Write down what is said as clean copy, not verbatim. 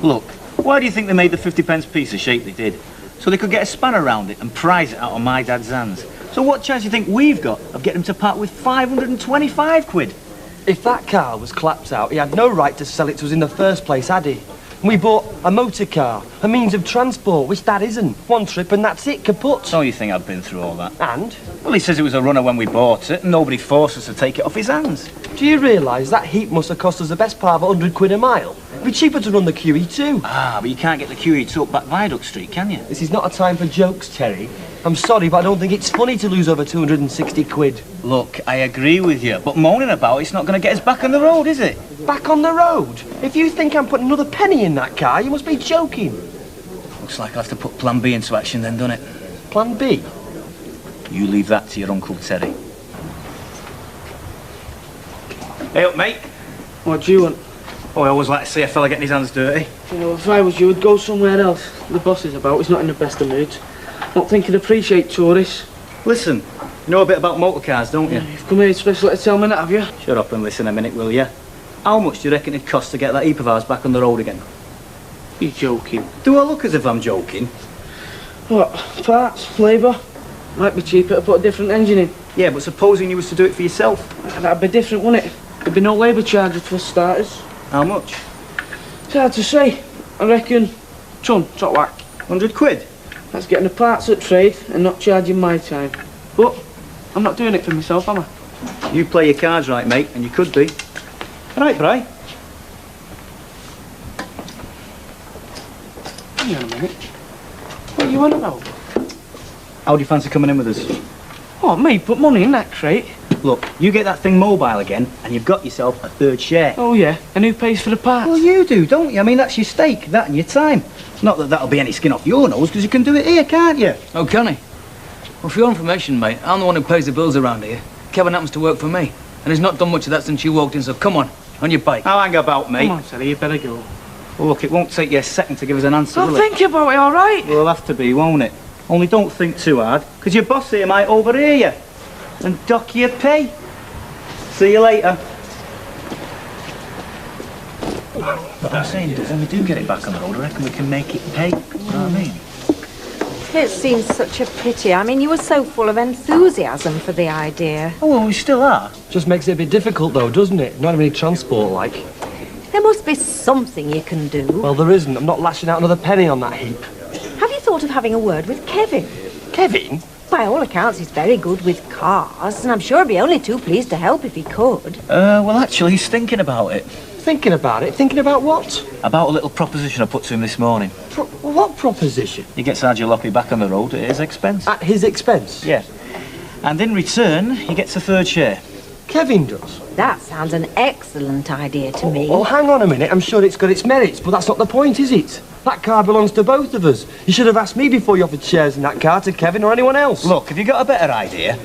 Look, why do you think they made the 50p piece the shape they did? So they could get a spanner around it and prise it out of my dad's hands. So what chance do you think we've got of getting him to part with 525 quid? If that car was clapped out, he had no right to sell it to us in the first place, had he? We bought a motor car, a means of transport, which that isn't. One trip and that's it, kaput. So you think I've been through all that? And? Well, he says it was a runner when we bought it and nobody forced us to take it off his hands. Do you realise that heap must have cost us the best part of 100 quid a mile? It'd be cheaper to run the QE2. Ah, but you can't get the QE2 up back Viaduct Street, can you? This is not a time for jokes, Terry. I'm sorry, but I don't think it's funny to lose over 260 quid. Look, I agree with you, but moaning about it's not going to get us back on the road, is it? Back on the road? If you think I'm putting another penny in that car, you must be joking. Looks like I'll have to put Plan B into action then, doesn't it? Plan B? You leave that to your Uncle Terry. Hey up, mate. What do you want? Oh, I always like to see a fella getting his hands dirty. You know, if I was you, I'd go somewhere else. The boss is about, he's not in the best of moods. Not think he'd appreciate tourists. Listen, you know a bit about motor cars, don't you? Yeah, you've come here especially to tell me that, have you? Shut up and listen a minute, will you? How much do you reckon it'd cost to get that heap of ours back on the road again? You're joking. Do I look as if I'm joking? What? Parts? Labour? Might be cheaper to put a different engine in. Yeah, but supposing you was to do it for yourself? That'd be different, wouldn't it? There'd be no labour charges for starters. How much? It's hard to say. I reckon ton, top whack. 100 quid? That's getting the parts at trade and not charging my time. But I'm not doing it for myself, am I? You play your cards right, mate, and you could be. Right, Bri? Hang on a minute. What are you on about? How do you fancy coming in with us? Oh, me put money in that crate. Look, you get that thing mobile again, and you've got yourself a third share. Oh yeah, and who pays for the parts? Well, you do, don't you? I mean, that's your stake, that and your time. Not that that'll be any skin off your nose, because you can do it here, can't you? Oh, can he? Well, for your information, mate, I'm the one who pays the bills around here. Kevin happens to work for me, and he's not done much of that since you walked in, so come on your bike. I'll hang about, mate. Come on, Sally, you better go. Well, look, it won't take you a second to give us an answer, I'll will it? think about it, all right? Well, it'll have to be, won't it? Only don't think too hard, because your boss here might overhear you and dock your pay. See you later. But I'm saying that when we do get it back on the road, I reckon we can make it pay. You know what I mean? It seems such a pity. I mean, you were so full of enthusiasm for the idea. Oh, well, we still are. Just makes it a bit difficult, though, doesn't it? Not having any transport, like. There must be something you can do. Well, there isn't. I'm not lashing out another penny on that heap. Have you thought of having a word with Kevin? Kevin? By all accounts, he's very good with cars, and I'm sure he'd be only too pleased to help if he could. Well, actually, he's thinking about it. Thinking about it? Thinking about what? About a little proposition I put to him this morning. What proposition? He gets our jalopy back on the road at his expense. At his expense? Yeah. And in return, he gets a third share. Kevin does? That sounds an excellent idea to me. Oh, hang on a minute. I'm sure it's got its merits, but that's not the point, is it? That car belongs to both of us. You should have asked me before you offered shares in that car to Kevin or anyone else. Look, have you got a better idea?